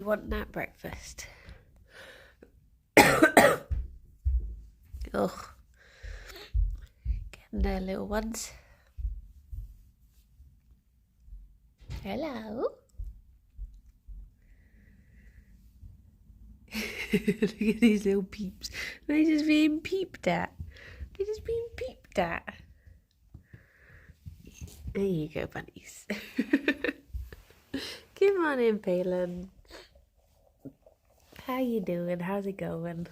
Want that breakfast? Ugh. Getting there, little ones. Hello. Look at these little peeps. They're just being peeped at. They're just being peeped at. There you go, bunnies. Come on in, Palin. How you doing? How's it going?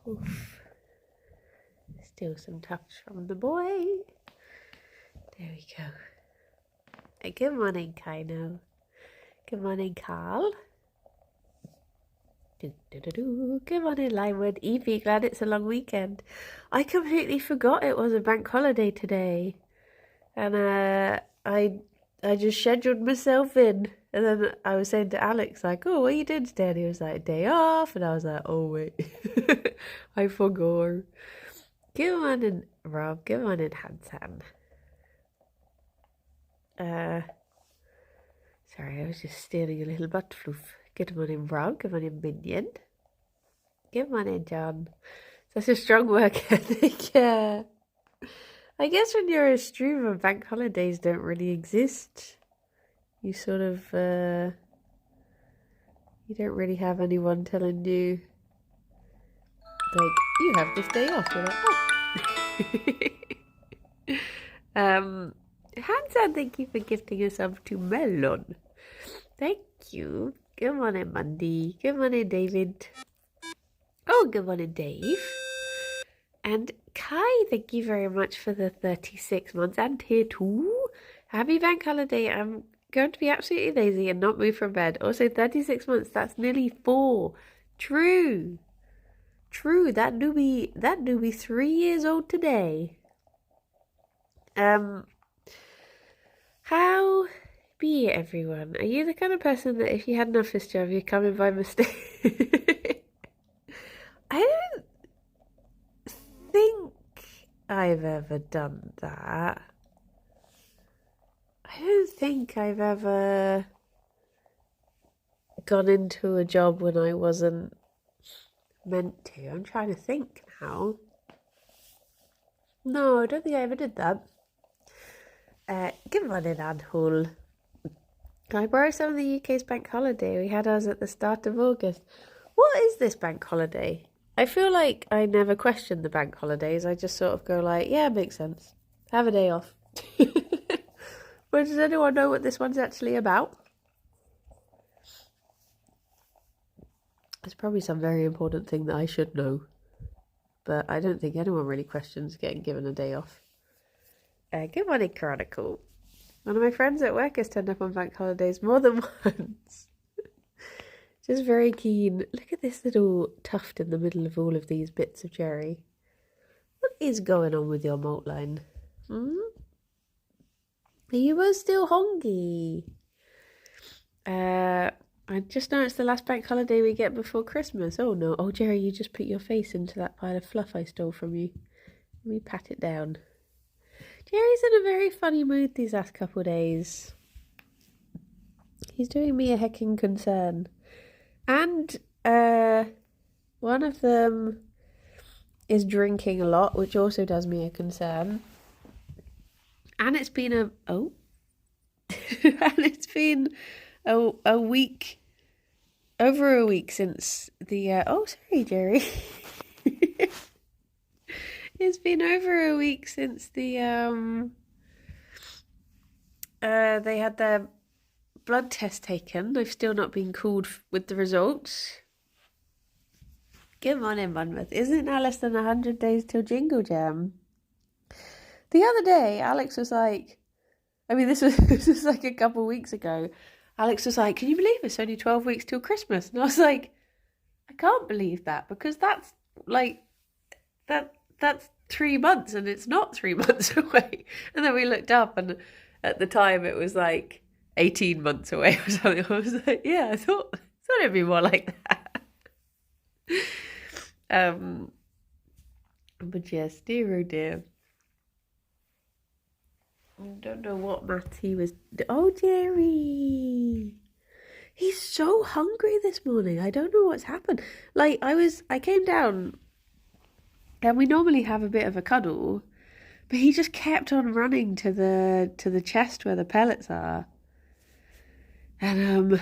Oof. Still some touch from the boy. There we go. Good morning, Kaino. Good morning, Carl. Good morning, Limewood. Evie, glad it's a long weekend. I completely forgot it was a bank holiday today. And I just scheduled myself in. And then I was saying to Alex, like, oh, what are you doing today? And he was like, day off. And I was like, oh, wait. I forgot. Good morning, Rob. Good morning, Hansan. Sorry, I was just stealing a little butt fluff. Good morning, Rob. Good morning, Minion. Good morning, John. Such a strong work ethic. Yeah. I guess when you're a streamer, bank holidays don't really exist. You sort of, you don't really have anyone telling you, like, you have this day off. You're like, oh. Hansan, thank you for gifting us up to Melon. Thank you. Good morning, Mandy. Good morning, David. Oh, good morning, Dave. And Kai, thank you very much for the 36 months. And here too. Happy bank holiday. I'm going to be absolutely lazy and not move from bed. Also, 36 months, that's nearly 4. True. That newbie 3 years old today. How be it, everyone? Are you the kind of person that if you had an office job, you'd come in by mistake? I don't think I've ever done that. I don't think I've ever gone into a job when I wasn't meant to. I'm trying to think now. No, I don't think I ever did that. Good morning, Anne. Can I borrow some of the UK's bank holiday? We had ours at the start of August. What is this bank holiday? I feel like I never question the bank holidays. I just sort of go like, yeah, makes sense. Have a day off. But does anyone know what this one's actually about? It's probably some very important thing that I should know. But I don't think anyone really questions getting given a day off. Good morning, Chronicle. One of my friends at work has turned up on bank holidays more than once. Just very keen. Look at this little tuft in the middle of all of these bits of cherry. What is going on with your malt line? You were still hongy. I just know it's the last bank holiday we get before Christmas. Oh no. Oh, Gerry, you just put your face into that pile of fluff I stole from you. Let me pat it down. Gerry's in a very funny mood these last couple of days. He's doing me a hecking concern. And one of them is drinking a lot, which also does me a concern. And it's been and it's been a week, over a week since the sorry, Gerry. It's been over a week since the they had their blood test taken. I've still not been called with the results. Good morning, Monmouth. Isn't it now less than 100 days till Jingle Jam? The other day, Alex was like, this was like a couple of weeks ago. Alex was like, can you believe it's only 12 weeks till Christmas? And I was like, I can't believe that because that's like, that's 3 months and it's not 3 months away. And then we looked up and at the time it was like 18 months away or something. I was like, yeah, I thought it'd be more like that. But yes, dear oh dear. I don't know what maths he was. Oh, Gerry! He's so hungry this morning. I don't know what's happened. Like, I came down and we normally have a bit of a cuddle, but he just kept on running to the chest where the pellets are. And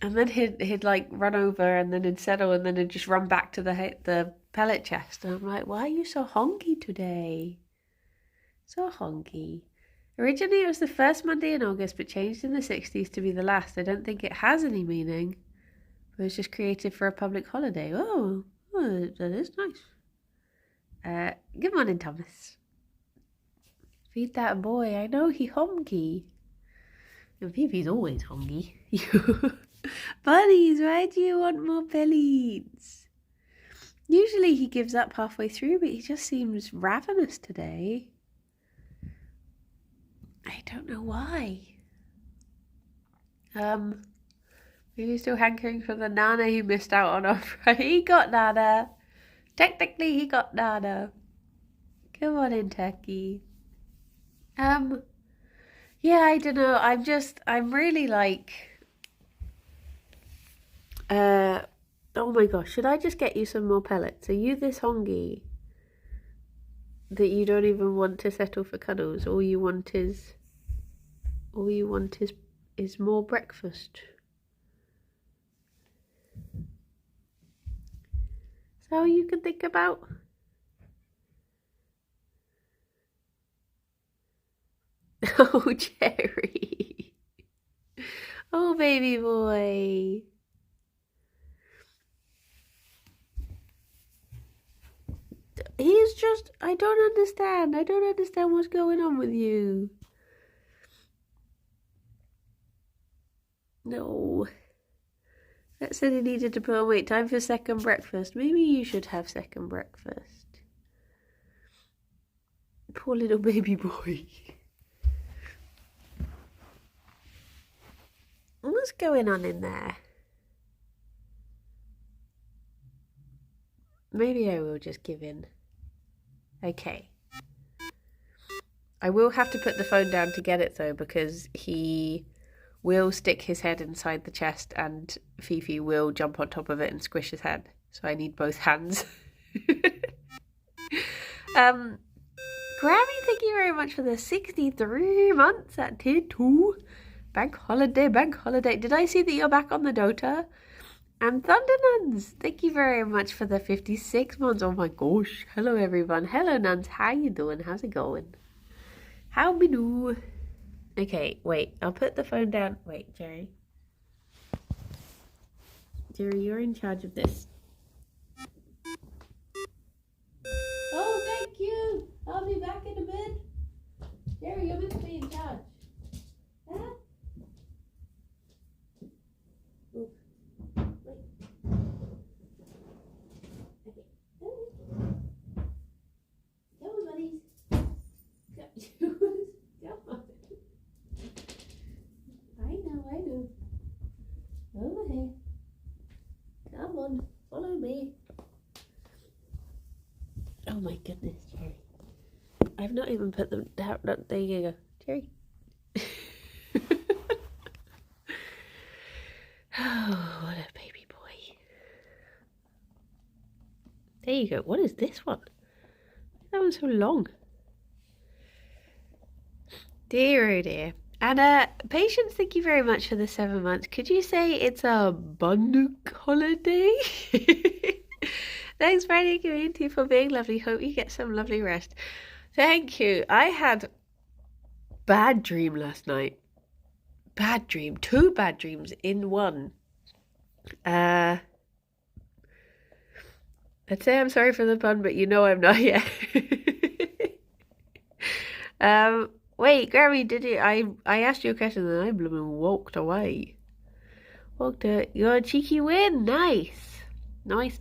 then he'd like run over and then he'd settle and then he'd just run back to the pellet chest. And I'm like, why are you so honky today? So honky. Originally it was the first Monday in August, but changed in the 60s to be the last. I don't think it has any meaning. It was just created for a public holiday. Oh, that is nice. Good morning, Thomas. Feed that boy. I know he honky. And Phoebe's always honky. Bunnies, why do you want more pellets? Usually he gives up halfway through, but he just seems ravenous today. I don't know why. Maybe he's still hankering for the Nana he missed out on. He got Nana. Technically, he got Nana. Come on in, Turkey. Yeah, I don't know. I'm really like... oh my gosh, should I just get you some more pellets? Are you this hongy that you don't even want to settle for cuddles? All you want is more breakfast. Is that all you can think about? Oh, Gerry. Oh, baby boy. He's just, I don't understand what's going on with you. No. That said he needed to put on weight. Time for second breakfast. Maybe you should have second breakfast. Poor little baby boy. What's going on in there? Maybe I will just give in. Okay. I will have to put the phone down to get it though, because he will stick his head inside the chest and Fifi will jump on top of it and squish his head. So I need both hands. Grammy, thank you very much for the 63 months at tier 2. Bank holiday. Did I see that you're back on the Dota? And Thunder Nuns, thank you very much for the 56 months. Oh my gosh. Hello everyone. Hello Nuns, how you doing? How's it going? How we do? Okay, wait, I'll put the phone down. Wait, Gerry. Gerry, you're in charge of this. Oh, thank you. I'll be back in a bit. Gerry, you're meant to be in charge. Huh? I know. Over here. Come on, follow me. Oh my goodness, Gerry. I've not even put them down. There you go, Gerry. Oh, what a baby boy. There you go. What is this one? That one's so long. Dear, oh dear. And Patience, thank you very much for the 7 months. Could you say it's a bun holiday? Thanks, Friday community, for being lovely. Hope you get some lovely rest. Thank you. I had bad dream last night. Bad dream. 2 bad dreams in one. I'd say I'm sorry for the pun, but you know I'm not yet. Wait, Grammy, did you? I asked you a question and I blooming walked away. You're a cheeky win. Nice. Nice.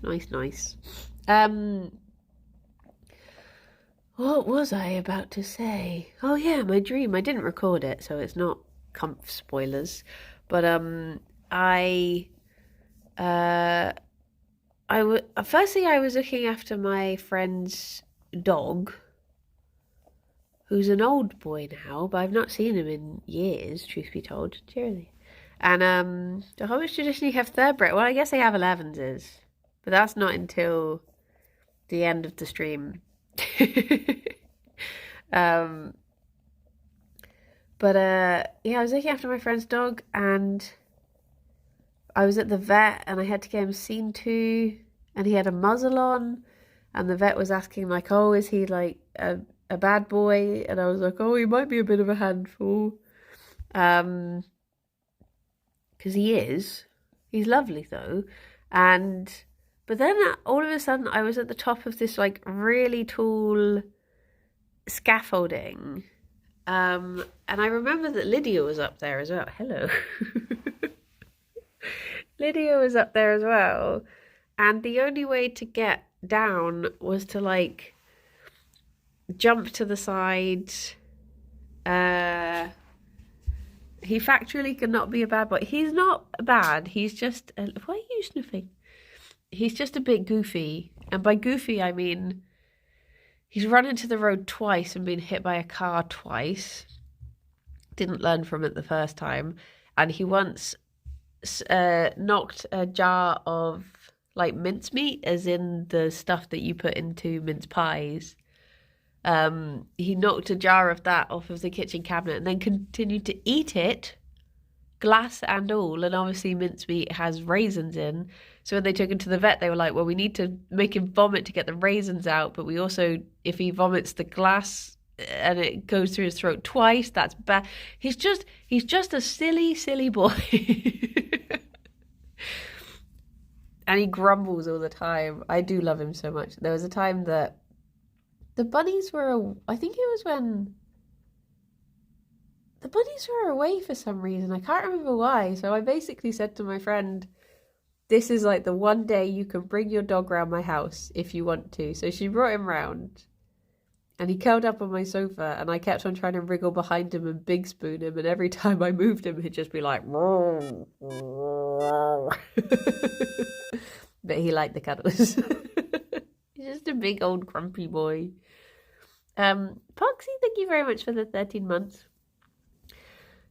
What was I about to say? Oh yeah, my dream. I didn't record it, so it's not comf spoilers. But firstly I was looking after my friend's dog who's an old boy now, but I've not seen him in years, truth be told. Cheerily. And how much tradition you have thoroughbred? Well, I guess they have 11s, but that's not until the end of the stream. um, yeah, I was looking after my friend's dog, and I was at the vet, and I had to get him seen to, and he had a muzzle on, and the vet was asking like, "Oh, is he like a bad boy?" And I was like, "Oh, he might be a bit of a handful," because he is. He's lovely though, but then all of a sudden I was at the top of this like really tall scaffolding, and I remember that Lydia was up there as well. Hello. Lydia was up there as well, and the only way to get down was to like jump to the side. He factually cannot be a bad boy. He's not bad. He's just why are you sniffing? He's just a bit goofy, and by goofy I mean he's run into the road twice and been hit by a car twice. Didn't learn from it the first time, and he once knocked a jar of like mincemeat, as in the stuff that you put into mince pies. He knocked a jar of that off of the kitchen cabinet and then continued to eat it, glass and all. And obviously mincemeat has raisins in. So when they took him to the vet, they were like, well, we need to make him vomit to get the raisins out. But we also, if he vomits the glass and it goes through his throat twice, that's bad. He's just a silly, silly boy. And he grumbles all the time. I do love him so much. There was a time that the bunnies were, I think it was when the bunnies were away for some reason. I can't remember why. So I basically said to my friend, this is like the one day you can bring your dog round my house if you want to. So she brought him round, and he curled up on my sofa, and I kept on trying to wriggle behind him and big spoon him. And every time I moved him, he'd just be like, but he liked the cuddles. He's just a big old grumpy boy. Poxy, thank you very much for the 13 months.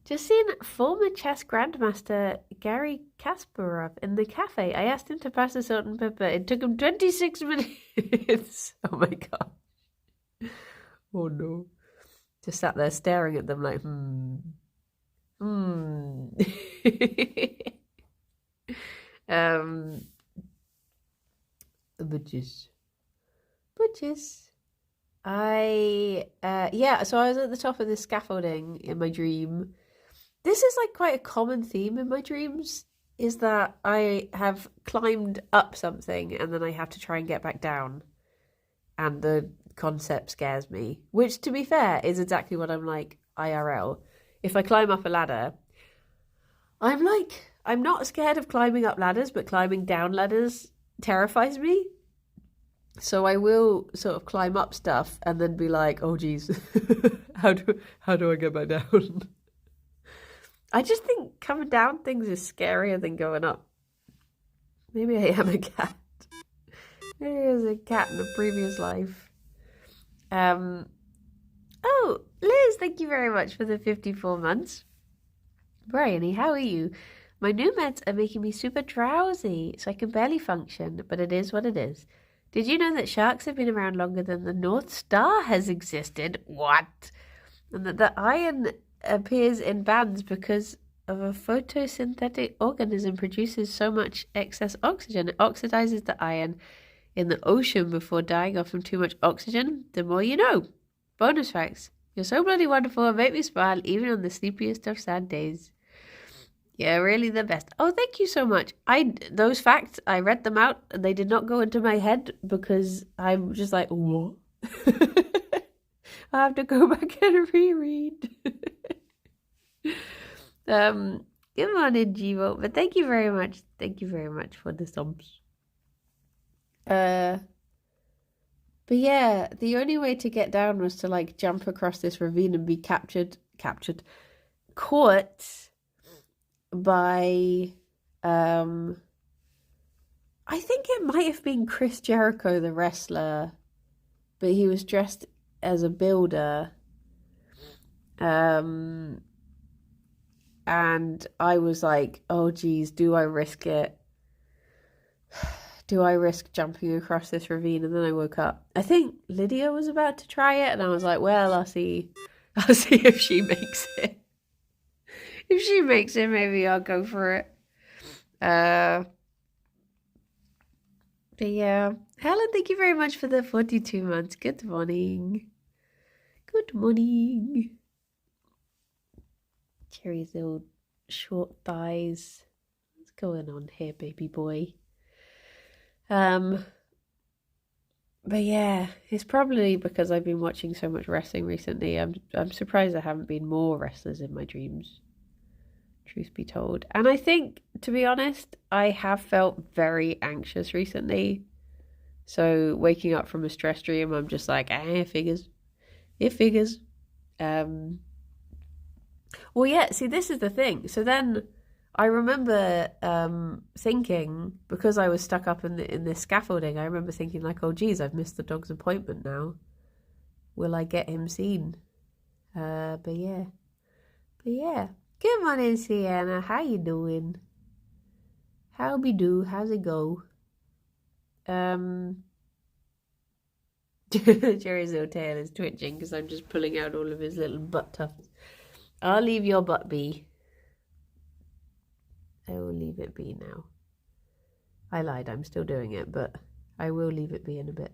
Just seen former chess grandmaster Garry Kasparov in the cafe. I asked him to pass the salt and pepper. It took him 26 minutes. Oh my god. Oh no. Just sat there staring at them like, Butches. So I was at the top of this scaffolding in my dream. This is like quite a common theme in my dreams, is that I have climbed up something and then I have to try and get back down. And the concept scares me, which to be fair is exactly what I'm like IRL. If I climb up a ladder, I'm not scared of climbing up ladders, but climbing down ladders terrifies me. So I will sort of climb up stuff and then be like, oh geez, how do I get back down? I just think coming down things is scarier than going up. Maybe I am a cat. Maybe I was a cat in a previous life. Oh, Liz, thank you very much for the 54 months. Bryony, how are you? My new meds are making me super drowsy, so I can barely function, but it is what it is. Did you know that sharks have been around longer than the North Star has existed? What? And that the iron appears in bands because of a photosynthetic organism produces so much excess oxygen. It oxidizes the iron in the ocean before dying off from too much oxygen. The more you know. Bonus facts. You're so bloody wonderful and make me smile even on the sleepiest of sad days. Yeah, really the best. Oh, thank you so much. Those facts, I read them out and they did not go into my head because I'm just like, what? I have to go back and reread. Come on in, Jivo. But thank you very much. Thank you very much for the subs. But yeah, the only way to get down was to like jump across this ravine and be caught by I think it might have been Chris Jericho, the wrestler, but he was dressed as a builder, And I was like, oh geez, do I risk it? Do I risk jumping across this ravine? And then I woke up. I think Lydia was about to try it, and I was like, well, I'll see if she makes it. If she makes it, maybe I'll go for it. But yeah. Helen, thank you very much for the 42 months. Good morning. Good morning. Cherry's little short thighs. What's going on here, baby boy? But yeah, it's probably because I've been watching so much wrestling recently. I'm surprised there haven't been more wrestlers in my dreams, truth be told. And I think, to be honest, I have felt very anxious recently. So waking up from a stress dream, I'm just like, it figures. It figures. Well, yeah, see, this is the thing. So then I remember thinking, because I was stuck up in this scaffolding, I remember thinking like, oh, geez, I've missed the dog's appointment now. Will I get him seen? But yeah. Good morning, Sienna. How you doing? How be do? How's it go? Jerry's little tail is twitching because I'm just pulling out all of his little butt tufts. I'll leave your butt be. I will leave it be now. I lied, I'm still doing it, but I will leave it be in a bit.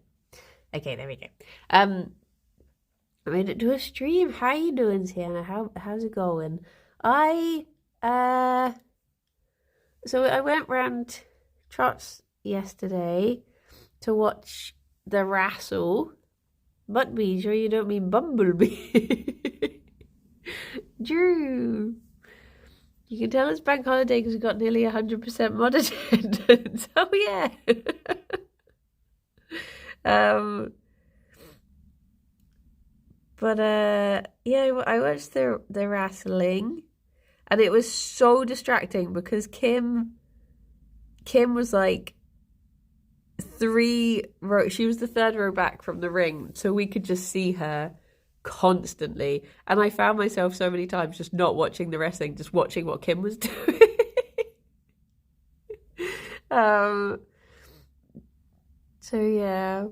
Okay, there we go. I made it to a stream. How you doing, Sienna? How's it going? So I went round Trots yesterday to watch the wrestle. Buttbee, sure you don't mean Bumblebee. Drew. You can tell it's bank holiday because we got nearly 100% mod attendance. Oh yeah. Yeah, I watched the wrestling, and it was so distracting because Kim was like she was the third row back from the ring, so we could just see her constantly, and I found myself so many times just not watching the wrestling, just watching what Kim was doing. So yeah,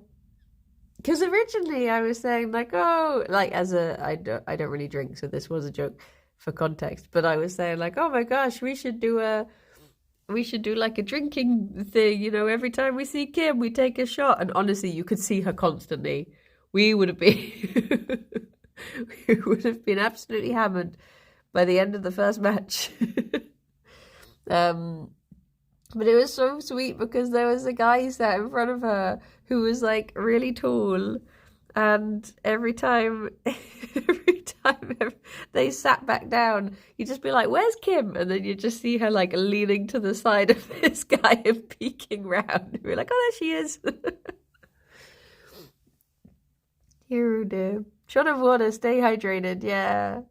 because originally I was saying like, oh, like I don't really drink, so this was a joke for context, but I was saying like, oh my gosh, we should do like a drinking thing, you know, every time we see Kim we take a shot. And honestly, you could see her constantly. We would have been absolutely hammered by the end of the first match. But it was so sweet because there was a guy sat in front of her who was like really tall, and every time they sat back down, you'd just be like, where's Kim? And then you just see her like leaning to the side of this guy and peeking round. We're like, oh, there she is. Dear. Shot of water, stay hydrated, yeah.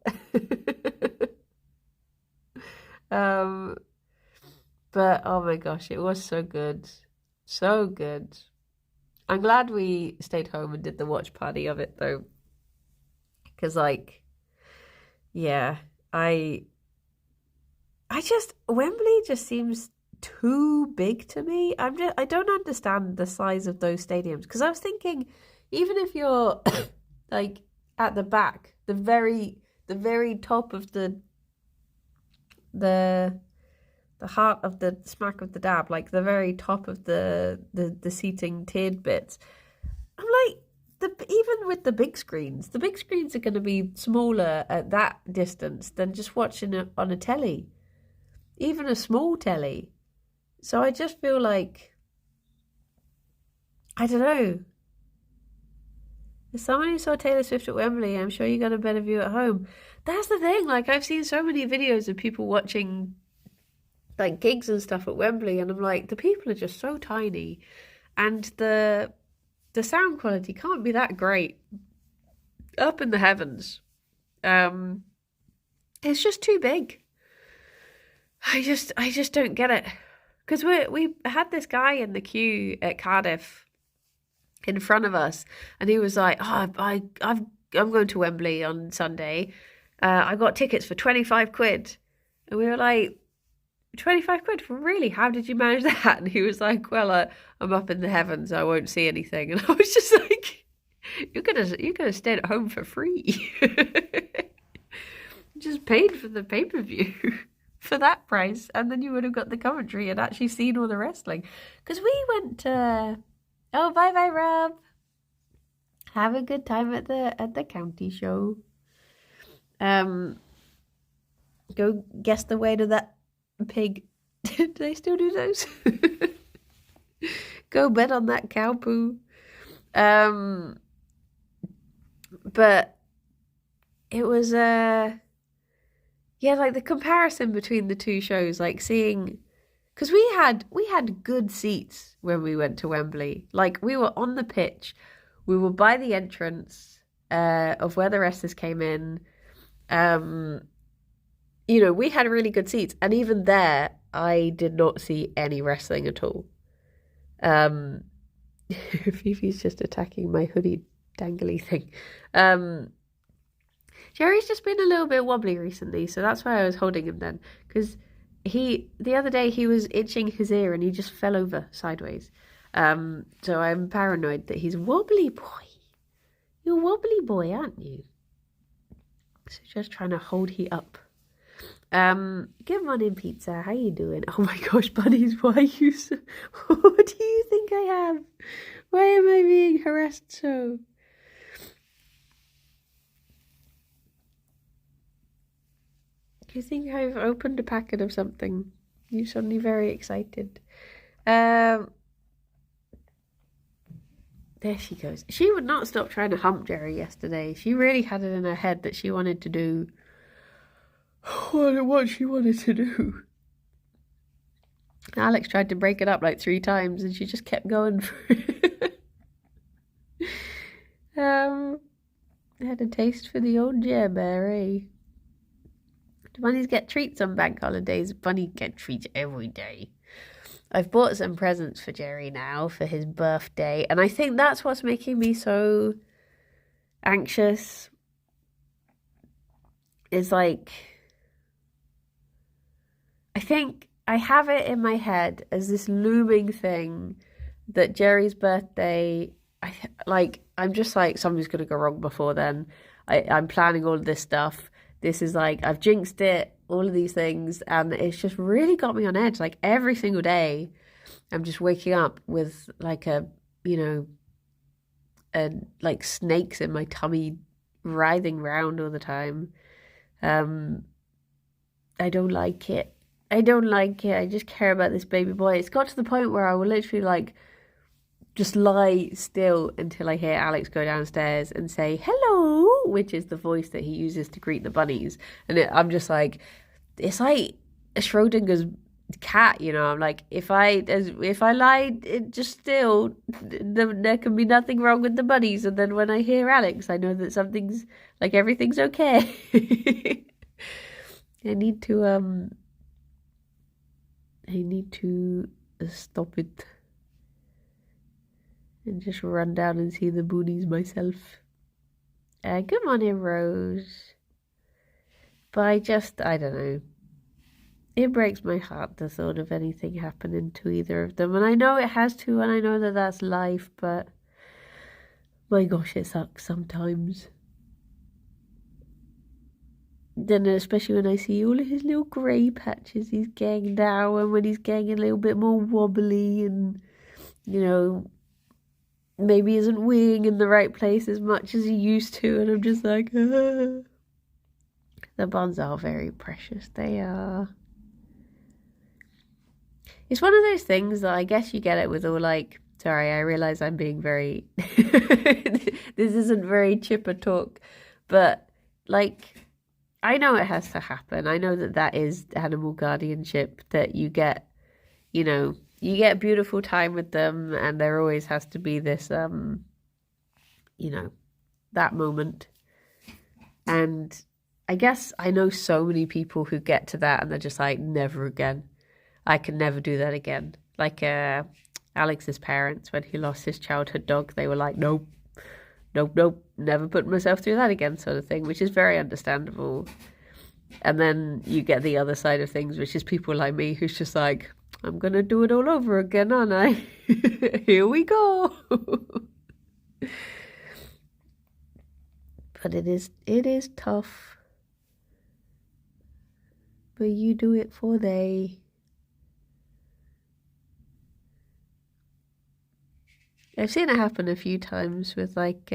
But oh my gosh, it was so good. So good. I'm glad we stayed home and did the watch party of it though. Because like, yeah, Wembley just seems too big to me. I don't understand the size of those stadiums. Because I was thinking, even if you're like at the back, the very top of the heart of the smack of the dab, like the very top of the seating tiered bits, I'm like, even with the big screens are going to be smaller at that distance than just watching it on a telly, even a small telly. So I just feel like, I don't know. As someone who saw Taylor Swift at Wembley, I'm sure you got a better view at home. That's the thing. Like, I've seen so many videos of people watching like gigs and stuff at Wembley, and I'm like, the people are just so tiny, and the sound quality can't be that great up in the heavens. It's just too big. I just don't get it, because we had this guy in the queue at Cardiff in front of us, and he was like, oh, I'm going to Wembley on Sunday. I got tickets for 25 quid. And we were like, 25 quid? Really? How did you manage that? And he was like, well, I'm up in the heavens. I won't see anything. And I was just like, you could have stayed at home for free. Just paid for the pay-per-view for that price. And then you would have got the commentary and actually seen all the wrestling. Because we went to... Oh, bye-bye, Rob. Have a good time at the county show. Go guess the weight of that pig. Do they still do those? Go bet on that cow poo. But it was yeah, like the comparison between the two shows, like seeing, because we had good seats when we went to Wembley. Like we were on the pitch, we were by the entrance of where the wrestlers came in. You know, we had really good seats, and even there, I did not see any wrestling at all. Fifi's just attacking my hoodie dangly thing. Gerry's just been a little bit wobbly recently, so that's why I was holding him then. Because the other day, he was itching his ear and he just fell over sideways. So I'm paranoid that he's a wobbly boy. You're a wobbly boy, aren't you? So just trying to hold he up. Good morning, pizza. How you doing? Oh my gosh, buddies, why are you so... What do you think I have? Why am I being harassed so? Do you think I've opened a packet of something? You're suddenly very excited. There she goes. She would not stop trying to hump Gerry yesterday. She really had it in her head that she wanted to do what she wanted to do. Alex tried to break it up like 3 times and she just kept going for it. I had a taste for the old Jerry. Do bunnies get treats on bank holidays? Bunny get treats every day. I've bought some presents for Gerry now for his birthday, and I think that's what's making me so anxious. Is like, I think I have it in my head as this looming thing that Gerry's birthday, I'm just like, something's going to go wrong before then. I'm planning all of this stuff. This is like, I've jinxed it, all of these things, and it's just really got me on edge. Like every single day, I'm just waking up with like like snakes in my tummy writhing round all the time. I don't like it. I just care about this baby boy. It's got to the point where I will literally like just lie still until I hear Alex go downstairs and say hello, which is the voice that he uses to greet the bunnies. And I'm just like, it's like a Schrodinger's cat, you know. I'm like, if I lie just still, there can be nothing wrong with the bunnies. And then when I hear Alex, I know that something's like, everything's okay. I need to stop it and just run down and see the boonies myself. Good morning, Rose. But I don't know. It breaks my heart, the thought of anything happening to either of them. And I know it has to, and I know that that's life, but my gosh, it sucks sometimes. Then especially when I see all of his little grey patches he's getting now, and when he's getting a little bit more wobbly and, you know, maybe isn't weeing in the right place as much as he used to, and I'm just like, ah. The buns are very precious, they are. It's one of those things that I guess you get it with all, like, sorry, I realise I'm being very, this isn't very chipper talk, but, like, I know it has to happen. I know that is animal guardianship, that you get, you know, you get beautiful time with them, and there always has to be this, you know, that moment. And I guess I know so many people who get to that and they're just like, never again. I can never do that again. Like Alex's parents, when he lost his childhood dog, they were like, nope, nope, nope. never put myself through that again sort of thing, which is very understandable. And then you get the other side of things, which is people like me who's just like, I'm going to do it all over again, aren't I? Here we go. But it is tough. But you do it for they. I've seen it happen a few times with like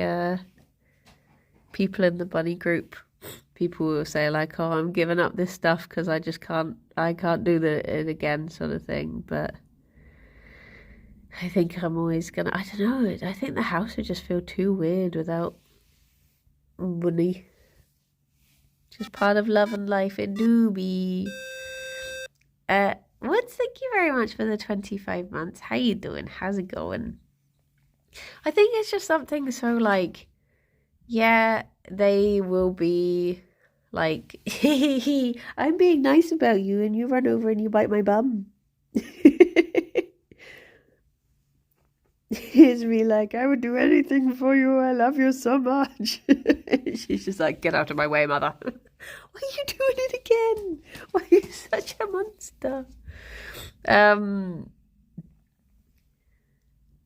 people in the bunny group. People will say like, "Oh, I'm giving up this stuff because I can't do it again," sort of thing. But I think I'm always gonna. I don't know. I think the house would just feel too weird without bunny. Just part of love and life. It do be. Woods, thank you very much for the 25 months. How you doing? How's it going? I think it's just something so like, yeah, they will be like, I'm being nice about you and you run over and you bite my bum. Here's me like, I would do anything for you. I love you so much. She's just like, get out of my way, mother. Why are you doing it again? Why are you such a monster?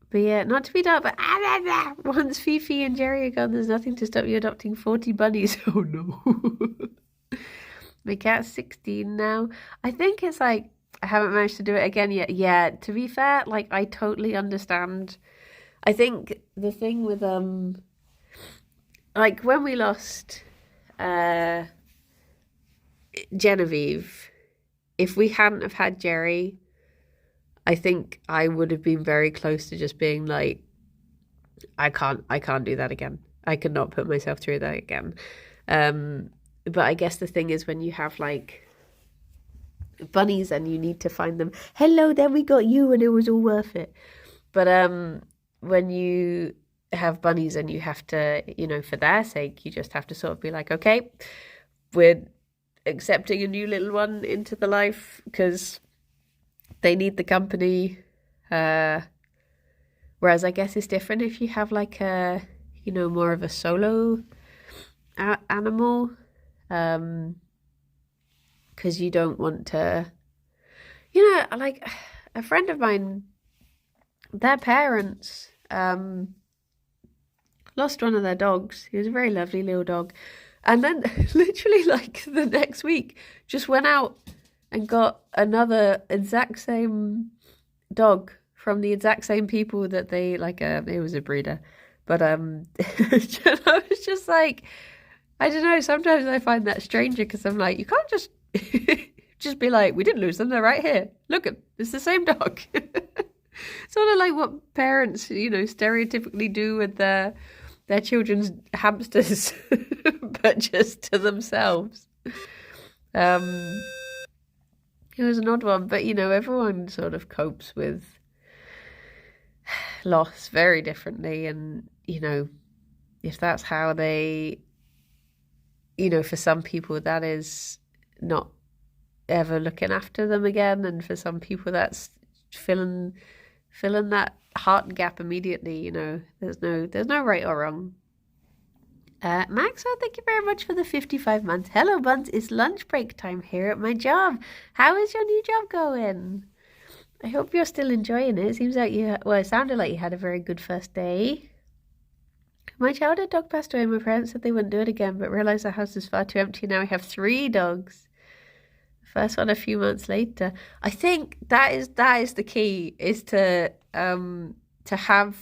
But yeah, not to be dark, but once Fifi and Gerry are gone, there's nothing to stop you adopting 40 bunnies. Oh no. My cat's 16 now. I think it's like, I haven't managed to do it again yet. Yeah, to be fair, like I totally understand. I think the thing with like when we lost Genevieve, if we hadn't have had Gerry, I think I would have been very close to just being like, I can't do that again. I could not put myself through that again. But I guess the thing is when you have like bunnies and you need to find them, hello, then we got you and it was all worth it. But when you have bunnies and you have to, you know, for their sake, you just have to sort of be like, okay, we're accepting a new little one into the life because they need the company. Whereas I guess it's different if you have like a, you know, more of a solo animal. Because you don't want to, you know, like a friend of mine, their parents lost one of their dogs. He was a very lovely little dog. And then literally like the next week just went out and got another exact same dog from the exact same people that they, like, it was a breeder. But I was just like, I don't know, sometimes I find that stranger because I'm like, you can't just just be like, we didn't lose them, they're right here. Look, it's the same dog. Sort of like what parents, you know, stereotypically do with their children's hamsters, but just to themselves. It was an odd one, but, you know, everyone sort of copes with loss very differently. And, you know, if that's how they, you know, for some people that is not ever looking after them again. And for some people that's filling that heart gap immediately, you know, there's no right or wrong. Maxwell, thank you very much for the 55 months. Hello, Buns. It's lunch break time here at my job. How is your new job going? I hope you're still enjoying it. It seems like it sounded like you had a very good first day. My childhood dog passed away. My parents said they wouldn't do it again, but realised the house is far too empty. Now we have 3 dogs. First one a few months later. I think that is the key, is to have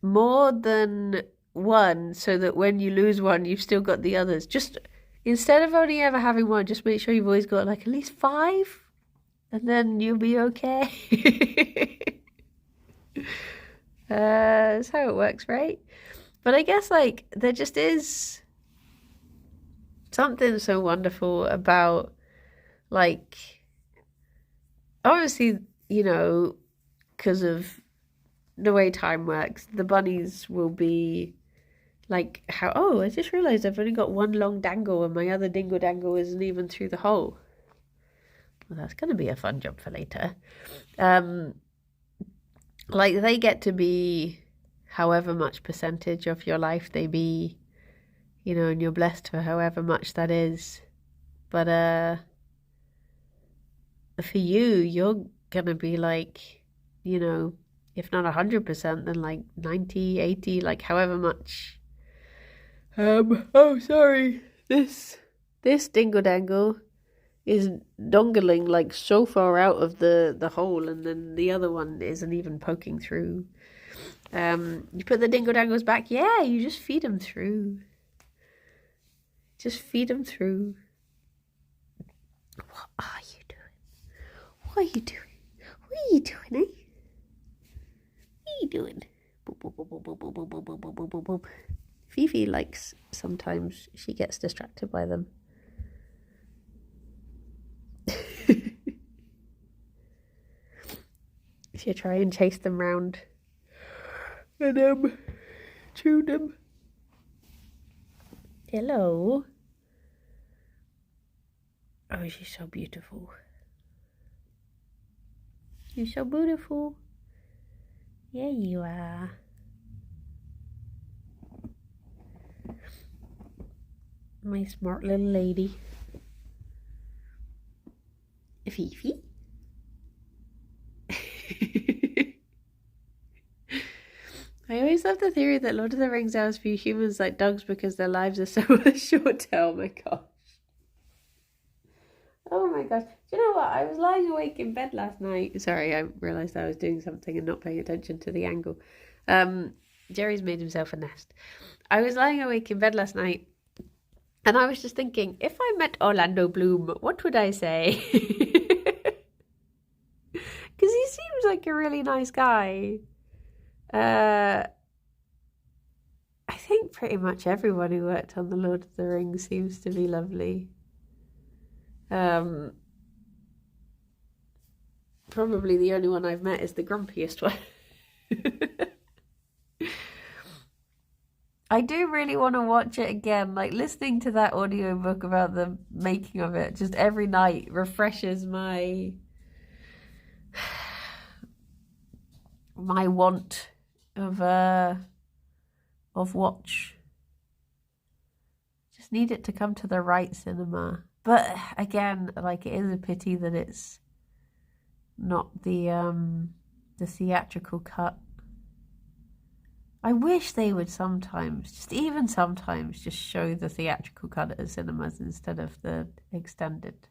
more than one, so that when you lose one, you've still got the others. Just instead of only ever having one, just make sure you've always got like at least 5, and then you'll be okay. That's how it works, right? But I guess like there just is something so wonderful about, like, obviously, you know, because of the way time works, the bunnies will be like, I just realised I've only got one long dangle and my other dingle dangle isn't even through the hole. Well, that's going to be a fun job for later. Like, they get to be however much percentage of your life they be, you know, and you're blessed for however much that is. But for you, you're gonna be like, you know, if not 100%, then like 90, 80, like however much. Oh, sorry. This dingle dangle is dongling like so far out of the hole, and then the other one isn't even poking through. You put the dingle dangles back. Yeah, you just feed them through. Just feed them through. What are you doing? What are you doing? What are you doing, eh? What are you doing? Boop, boop, boop, boop, boop, boop, boop, boop, boop, boop, boop, boop. Fifi likes, sometimes she gets distracted by them. She'll try and chase them round and chew them. Hello. Oh, she's so beautiful. You're so beautiful. Yeah, you are. My smart little lady. Fifi. I always love the theory that Lord of the Rings elves view humans like dogs because their lives are so short. Oh my gosh. Oh my gosh. Do you know what? I was lying awake in bed last night. Sorry, I realised I was doing something and not paying attention to the angle. Gerry's made himself a nest. I was lying awake in bed last night and I was just thinking, if I met Orlando Bloom, what would I say? Because he seems like a really nice guy. I think pretty much everyone who worked on The Lord of the Rings seems to be lovely. Probably the only one I've met is the grumpiest one. I do really want to watch it again. Like, listening to that audiobook about the making of it just every night refreshes my want of watch. Just need it to come to the right cinema. But again, like, it is a pity that it's not the theatrical cut. I wish they would sometimes just show the theatrical cut at cinemas instead of the extended.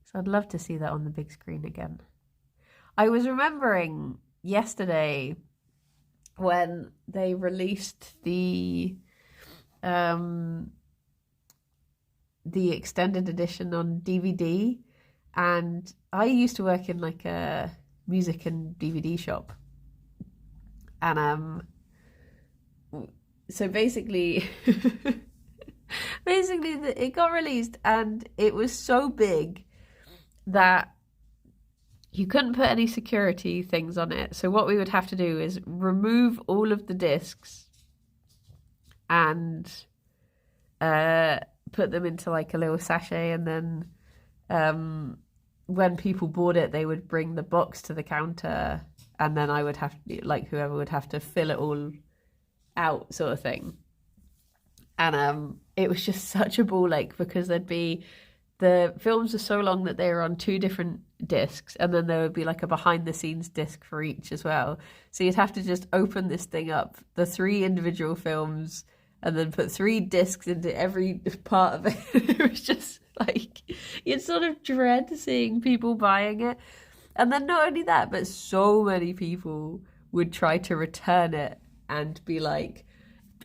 So I'd love to see that on the big screen again. I was remembering yesterday when they released the extended edition on DVD, and I used to work in like a music and DVD shop, and so basically it got released and it was so big that you couldn't put any security things on it. So what we would have to do is remove all of the discs and put them into like a little sachet, and then when people bought it, they would bring the box to the counter, and then I would have to, like, whoever would have to fill it all out, sort of thing. And it was just such a ball ache because the films are so long that they were on 2 different discs, and then there would be like a behind the scenes disc for each as well. So you'd have to just open this thing up, the 3 individual films, and then put 3 discs into every part of it. It was just like, you'd sort of dread seeing people buying it. And then not only that, but so many people would try to return it and be like,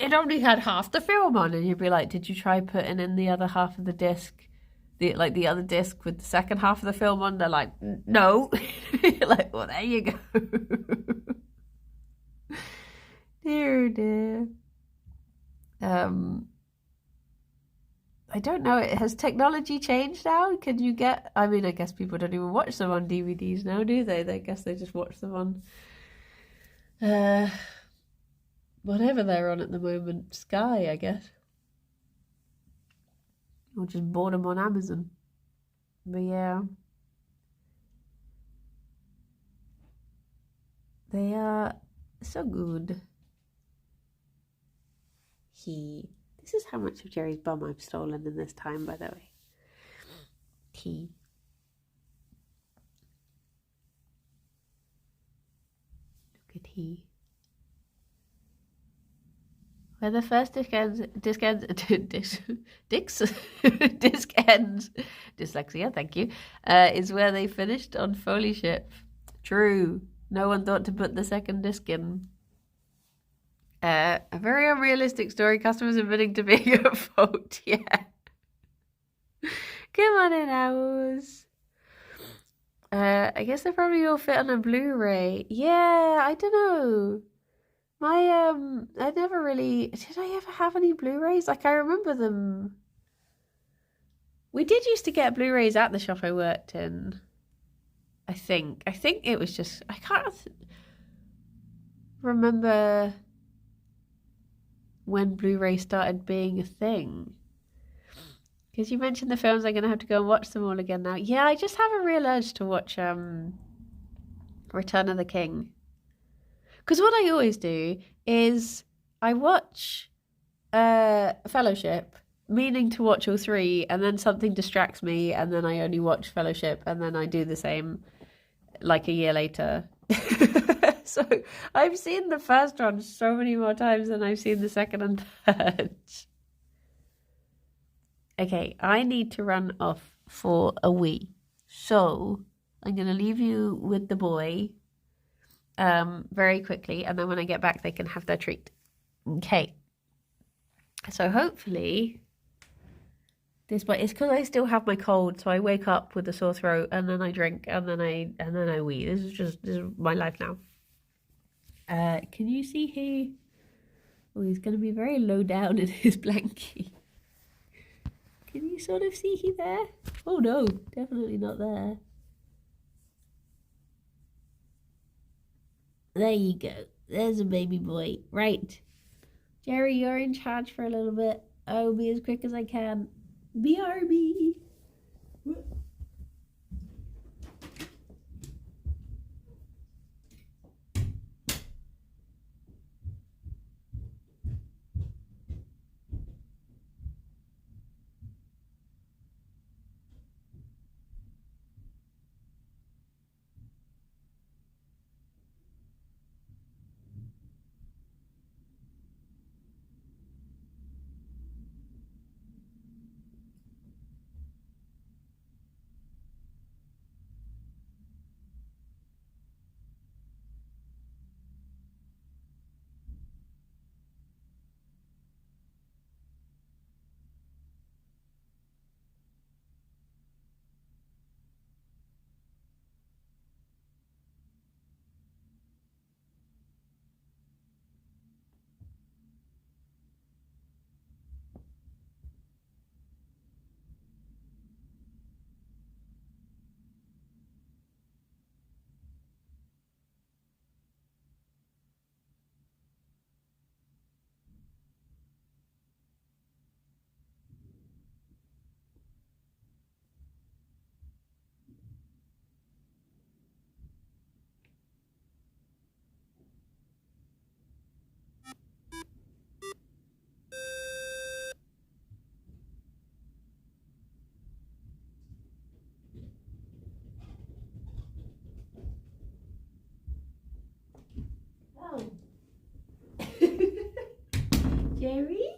it only had half the film on. And you'd be like, did you try putting in the other half of the disc? The other disc with the second half of the film on? They're like, no. You're like, well, there you go. Dear. I don't know. Has technology changed now? Can you get... I mean, I guess people don't even watch them on DVDs now, do they? I guess they just watch them on... whatever they're on at the moment. Sky, I guess. Or just bought them on Amazon. But yeah. They are so good. This is how much of Gerry's bum I've stolen in this time, by the way. Look at Where the first disc ends, dyslexia, thank you, is where they finished on Foley Ship. True. No one thought to put the second disc in. A very unrealistic story. Customers admitting to being at fault. Yeah. Come on in, Owls. I guess they probably all fit on a Blu-ray. Yeah, I don't know. I never really... Did I ever have any Blu-rays? Like, I remember them. We did used to get Blu-rays at the shop I worked in. I think it was just... I can't remember when Blu-ray started being a thing. Because you mentioned the films, I'm going to have to go and watch them all again now. Yeah, I just have a real urge to watch Return of the King. Because what I always do is I watch Fellowship, meaning to watch all three, and then something distracts me, and then I only watch Fellowship, and then I do the same like a year later. So I've seen the first one so many more times than I've seen the second and third. Okay, I need to run off for a wee. So I'm going to leave you with the boy very quickly, and then when I get back they can have their treat. Okay. So hopefully this, but it's because I still have my cold, so I wake up with a sore throat and then I drink and then I wee. This is my life now. Can you see he? Oh, he's going to be very low down in his blankie. Can you sort of see he there? Oh no, definitely not there. There you go. There's a baby boy. Right. Gerry, you're in charge for a little bit. I'll be as quick as I can. BRB. Gerry?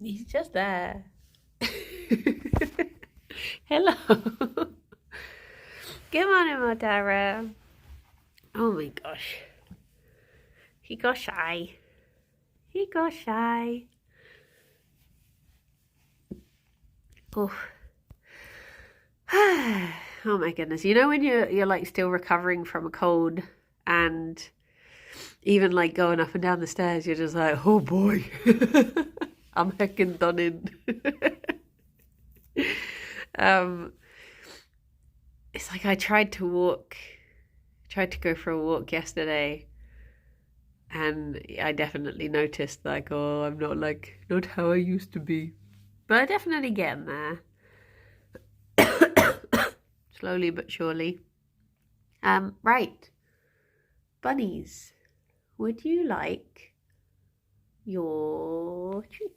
He's just there. Hello. Good morning, Motara. Oh my gosh. He got shy. He got shy. Oh. Oh my goodness. You know when you're like still recovering from a cold and even like going up and down the stairs, you're just like, oh boy, I'm heckin' done in. It's like I tried to go for a walk yesterday, and I definitely noticed like, oh, I'm not how I used to be, but I definitely getting there. Slowly but surely. Right. Bunnies. would you like your treat?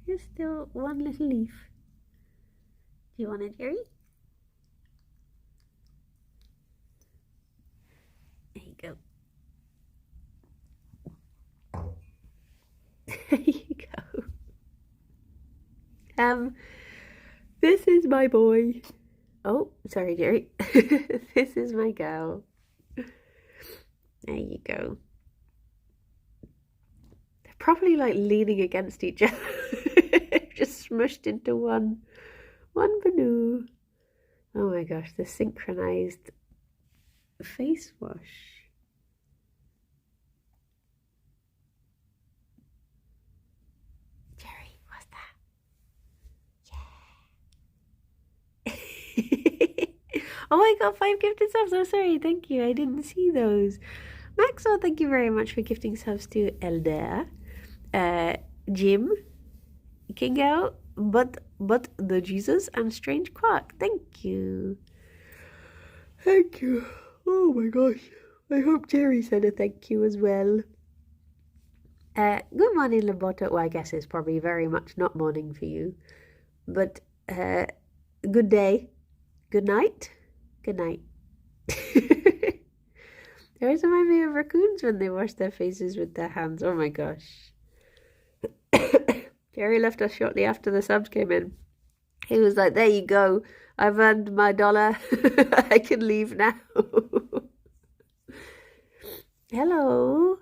There's still one little leaf. Do you want it, Gerry? There you go. There you go. This is my boy. Oh, sorry, Gerry. This is my girl. There you go. They're probably like leaning against each other. Just smushed into one Banu. Oh my gosh, the synchronized face wash. Gerry, what's that? Yeah. Oh, I got 5 gifted subs. Oh, sorry. Thank you. I didn't see those. Maxwell, thank you very much for gifting subs to Elder, Jim, Kingo, but the Jesus, and Strange Quark. Thank you. Thank you. Oh my gosh. I hope Gerry said a thank you as well. Good morning, Labotta. Well, I guess it's probably very much not morning for you. But good day. Good night. Good night. They always remind me of raccoons when they wash their faces with their hands. Oh my gosh. Gerry left us shortly after the subs came in. He was like, there you go. I've earned my $1. I can leave now. Hello.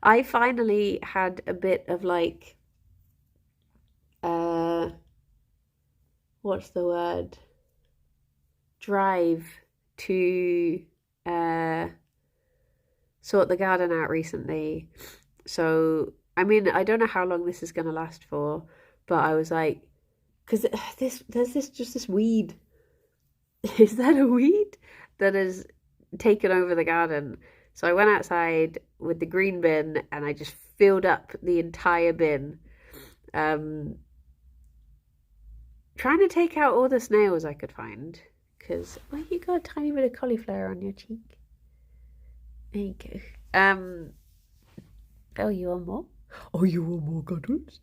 I finally had a bit of like, what's the word? Drive to sort the garden out recently. So, I mean, I don't know how long this is going to last for, but I was like, because there's this weed. Is that a weed that has taken over the garden? So I went outside with the green bin and I just filled up the entire bin, trying to take out all the snails I could find, because, well, you got a tiny bit of cauliflower on your cheek. There you go. Oh, you want more? Oh, you want more cuddles?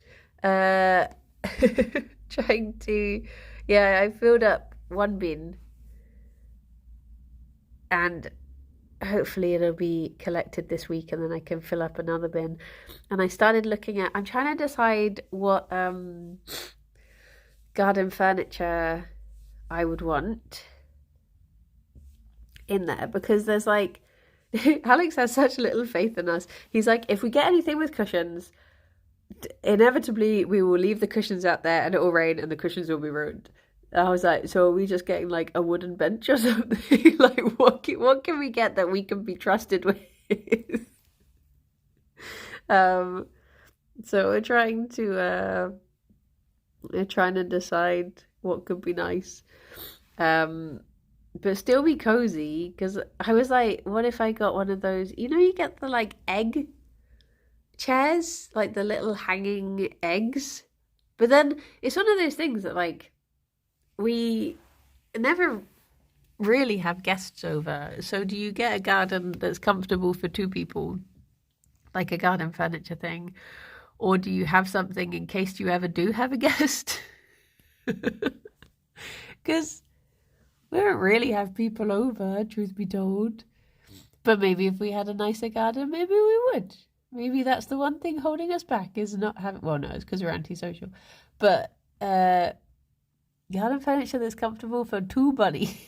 Trying to, yeah, I filled up one bin and hopefully it'll be collected this week and then I can fill up another bin. And I started looking at, I'm trying to decide what garden furniture I would want in there, because there's like, Alex has such little faith in us. He's like, if we get anything with cushions, inevitably we will leave the cushions out there and it will rain and the cushions will be ruined. I was like, so are we just getting like a wooden bench or something? Like, what can we get that we can be trusted with? So we're trying to decide what could be nice, but still be cozy. Because I was like, what if I got one of those? You know, you get the like egg chairs, like the little hanging eggs. But then it's one of those things that like we never really have guests over. So do you get a garden that's comfortable for two people, like a garden furniture thing? Or do you have something in case you ever do have a guest? Because we don't really have people over, truth be told. But maybe if we had a nicer garden, maybe we would. Maybe that's the one thing holding us back, is not having... Well, no, it's because we're antisocial. But garden furniture that's comfortable for two bunnies.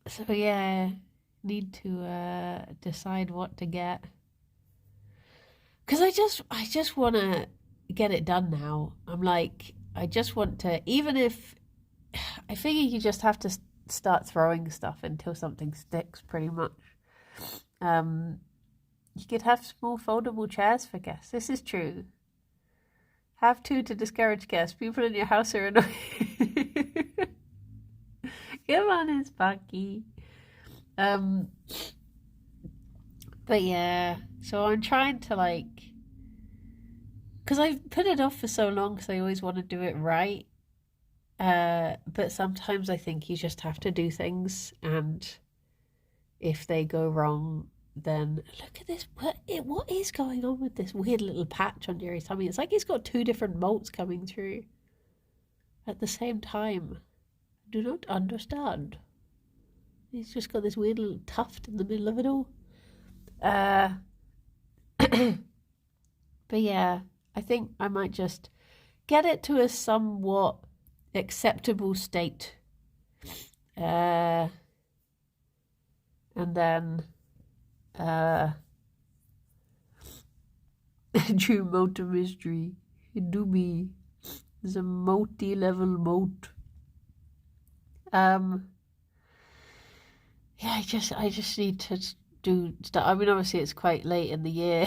So yeah, need to decide what to get. Because I just want to get it done now. I'm like, I just want to, even if... I figure you just have to start throwing stuff until something sticks, pretty much. You could have small foldable chairs for guests. This is true. Have two to discourage guests. People in your house are annoying. Come on in, Sparky. But yeah, so I'm trying to like... Because I've put it off for so long because I always want to do it right. But sometimes I think you just have to do things, and if they go wrong, then look at this. What is going on with this weird little patch on Jerry's tummy? It's like he's got two different molts coming through at the same time. I do not understand. He's just got this weird little tuft in the middle of it all. But yeah, I think I might just get it to a somewhat acceptable state, and then true moat of mystery. It do be. It's a multi-level moat. Yeah, I just need to do stuff. I mean, obviously it's quite late in the year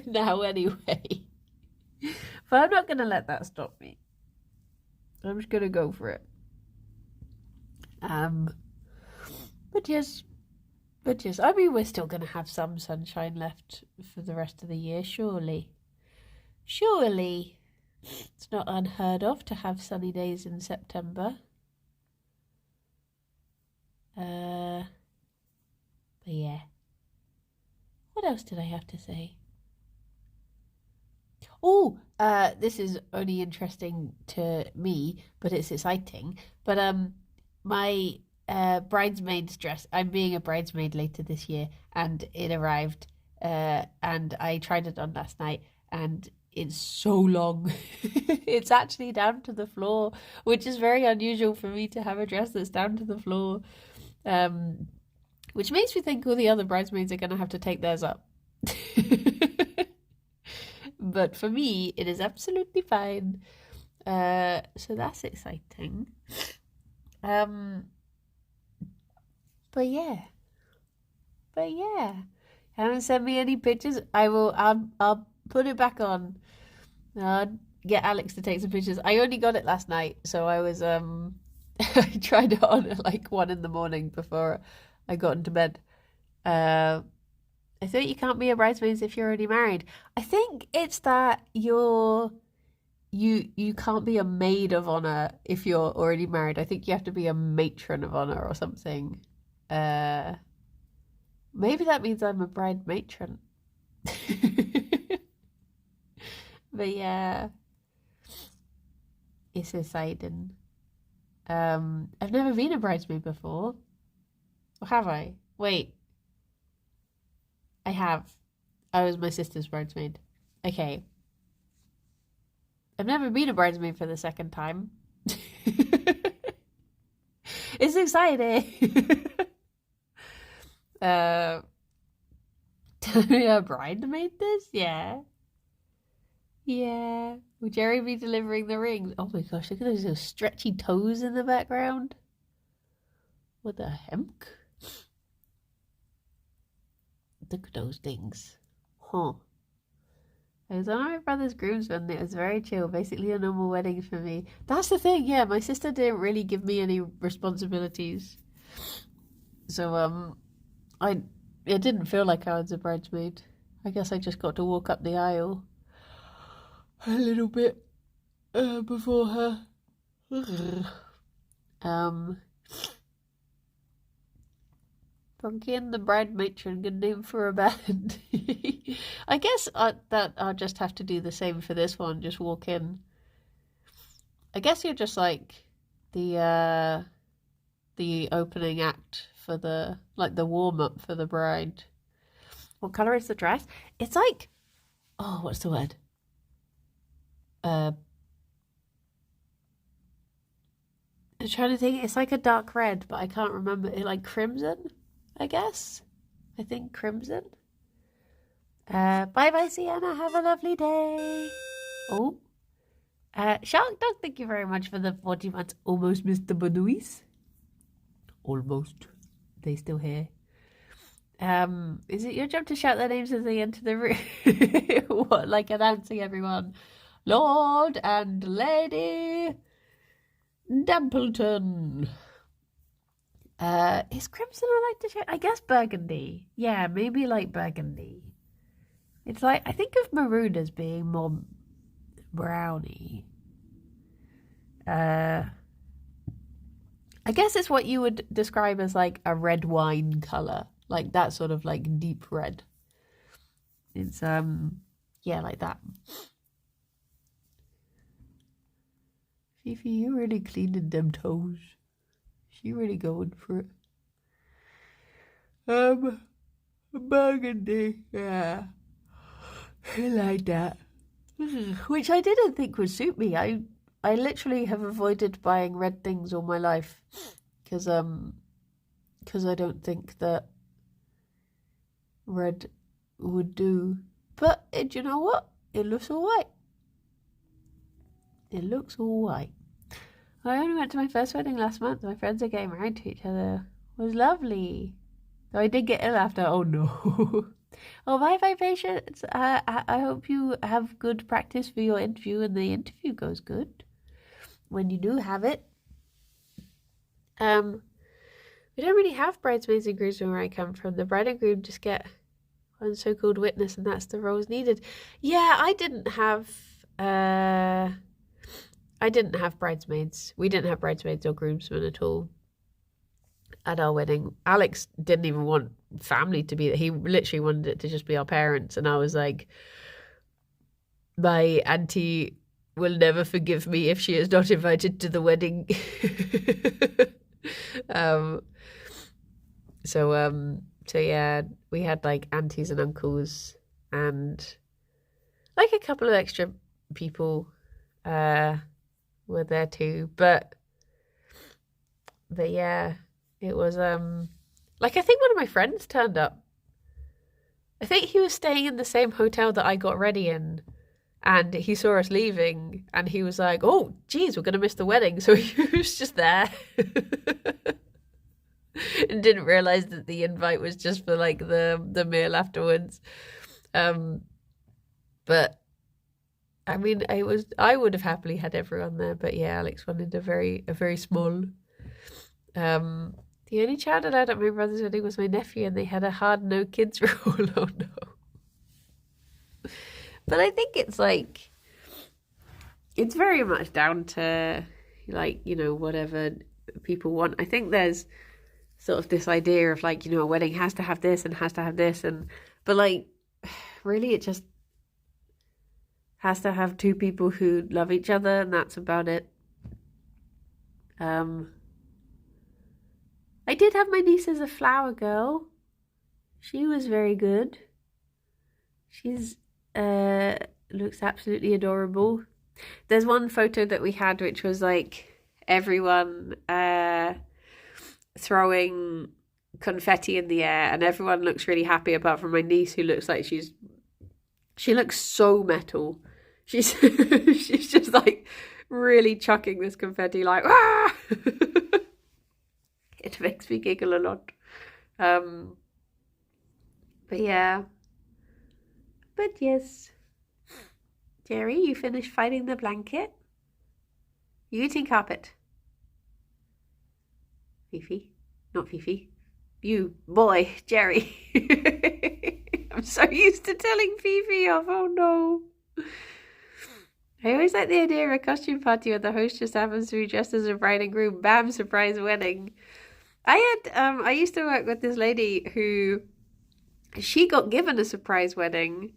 now anyway. But I'm not gonna let that stop me. I'm just gonna go for it. But yes, I mean, we're still gonna have some sunshine left for the rest of the year, surely. Surely. It's not unheard of to have sunny days in September. But yeah. What else did I have to say? Oh, this is only interesting to me, but it's exciting. But my bridesmaid's dress, I'm being a bridesmaid later this year, and it arrived, and I tried it on last night, and it's so long. It's actually down to the floor, which is very unusual for me to have a dress that's down to the floor. Which makes me think all the other bridesmaids are going to have to take theirs up. But for me, it is absolutely fine. So that's exciting. But yeah. Haven't sent me any pictures. I'll put it back on. I'll get Alex to take some pictures. I only got it last night, so I was I tried it on at like 1 a.m. before I got into bed. I thought you can't be a bridesmaid if you're already married. I think it's that you're you can't be a maid of honor if you're already married. I think you have to be a matron of honor or something. Maybe that means I'm a bride matron. But yeah, it's exciting. I've never been a bridesmaid before. Or have I? Wait. I have. I was my sister's bridesmaid. Okay. I've never been a bridesmaid for the second time. It's exciting. Tell me a bridesmaid this? Yeah. Yeah. Will Gerry be delivering the rings? Oh my gosh, look at those stretchy toes in the background. What the heck? Look at those things. Huh. I was on my brother's groomsmen. It was very chill. Basically a normal wedding for me. That's the thing, yeah. My sister didn't really give me any responsibilities. So, it didn't feel like I was a bridesmaid. I guess I just got to walk up the aisle a little bit before her. Funky and the Bride Matron, good name for a band. I guess that I'll just have to do the same for this one. Just walk in. I guess you're just like the opening act for the warm up for the bride. What color is the dress? It's like, oh, what's the word? I'm trying to think. It's like a dark red, but I can't remember. It like crimson, I guess. I think crimson. Bye bye, Sienna. Have a lovely day. Oh. Shark Dog, thank you very much for the 40 months. Almost missed the Banouis. Almost. They still here. Is it your job to shout their names as they enter the room? What, like announcing everyone? Lord and Lady Dampleton. Is crimson I like to shout? I guess burgundy. Yeah, maybe like burgundy. It's like, I think of maroon as being more browny. I guess it's what you would describe as like a red wine color, like that sort of like deep red. It's yeah, like that. Fifi, you really cleaning them toes. She really going for it. Burgundy, yeah. I like that. Which I didn't think would suit me. I literally have avoided buying red things all my life because I don't think that red would do. But do you know what? It looks all right. It looks all right. I only went to my first wedding last month. My friends are getting married to each other. It was lovely. Though I did get ill after. Oh no. Oh, bye, patience. I hope you have good practice for your interview and the interview goes good when you do have it. We don't really have bridesmaids and groomsmen where I come from. The bride and groom just get one so-called witness and that's the roles needed. Yeah, I didn't have bridesmaids. We didn't have bridesmaids or groomsmen at all at our wedding. Alex didn't even want family to be there. He literally wanted it to just be our parents. And I was like, my auntie will never forgive me if she is not invited to the wedding. So yeah, we had like aunties and uncles and like a couple of extra people were there too. But yeah, it was like I think one of my friends turned up. I think he was staying in the same hotel that I got ready in, and he saw us leaving, and he was like, "Oh, geez, we're gonna miss the wedding." So he was just there, and didn't realize that the invite was just for like the meal afterwards. But I mean, I would have happily had everyone there, but yeah, Alex wanted a very small. The only child allowed at my brother's wedding was my nephew, and they had a hard no kids rule. Oh no. But I think it's like, it's very much down to, like, you know, whatever people want. I think there's sort of this idea of, like, you know, a wedding has to have this and has to have this, and but like really it just has to have two people who love each other, and that's about it. I did have my niece as a flower girl. She was very good. She's looks absolutely adorable. There's one photo that we had which was like everyone throwing confetti in the air, and everyone looks really happy apart from my niece, who looks like she looks so metal. She's she's just like really chucking this confetti like ah. It makes me giggle a lot. But yeah. But yes. Gerry, you finished finding the blanket? You eating carpet? Fifi? Not Fifi. You, boy, Gerry. I'm so used to telling Fifi off. Oh no. I always like the idea of a costume party where the host just happens to be dressed as a bride and groom. Bam, surprise wedding. I used to work with this lady who, she got given a surprise wedding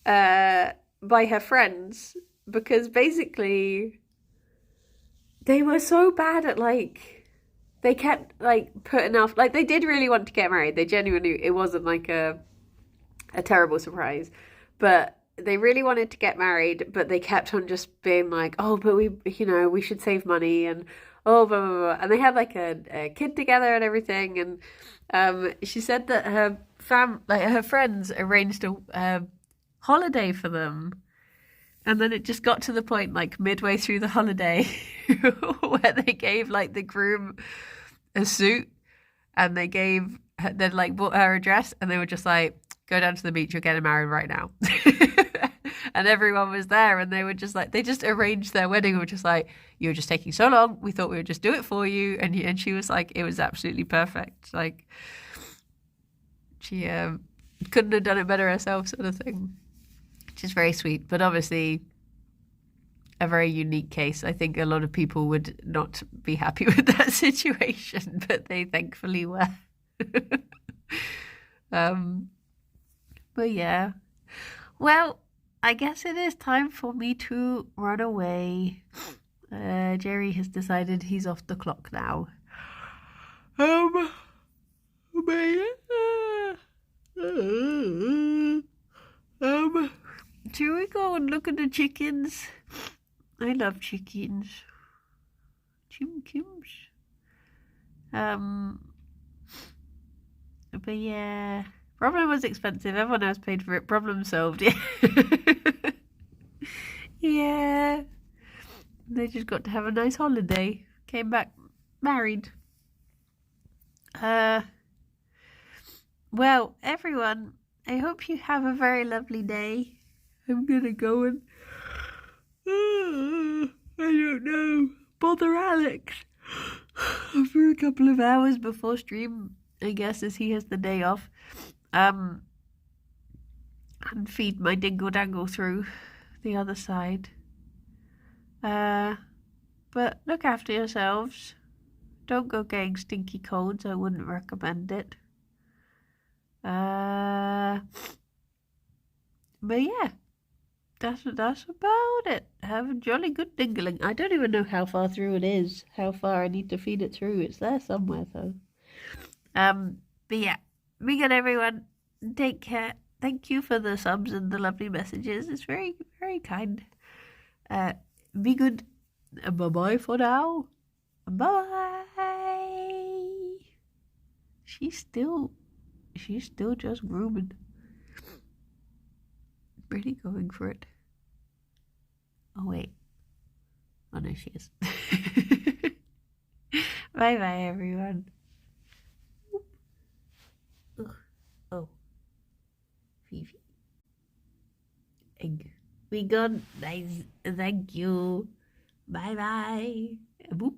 by her friends, because basically they were so bad at, like, they kept like putting off, like, they did really want to get married. They genuinely, it wasn't like a terrible surprise, but they really wanted to get married, but they kept on just being like, oh, but we, you know, we should save money, and oh, blah, blah, blah. And they had like a kid together and everything. And she said that her her friends arranged a holiday for them. And then it just got to the point, like midway through the holiday, where they gave like the groom a suit, and they then like bought her a dress, and they were just like, go down to the beach, you're getting married right now. And everyone was there, and they were just like, they just arranged their wedding. We were just like, you were just taking so long, we thought we would just do it for you. And she was like, it was absolutely perfect. Like, she couldn't have done it better herself, sort of thing, which is very sweet. But obviously a very unique case. I think a lot of people would not be happy with that situation, but they thankfully were. But yeah, well, I guess it is time for me to run away. Gerry has decided he's off the clock now. Should we go and look at the chickens? I love chickens. Chimkims. But yeah, problem was expensive. Everyone else paid for it. Problem solved. Yeah. Yeah. They just got to have a nice holiday. Came back married. Well, everyone, I hope you have a very lovely day. I'm gonna go and I don't know, bother Alex for a couple of hours before stream, I guess, as he has the day off. And feed my dingle dangle through the other side. But look after yourselves. Don't go getting stinky colds. I wouldn't recommend it. But yeah, that's about it. Have a jolly good dingling. I don't even know how far through it is. How far I need to feed it through. It's there somewhere though. But yeah, be good, everyone. Take care. Thank you for the subs and the lovely messages. It's very, very kind. Be good. Bye-bye for now. Bye. She's still just grooming. Really going for it. Oh, wait. Oh, no, she is. Bye-bye, everyone. Oh. Fifi. Egg. We got nice. Thank you. Bye-bye. Boop.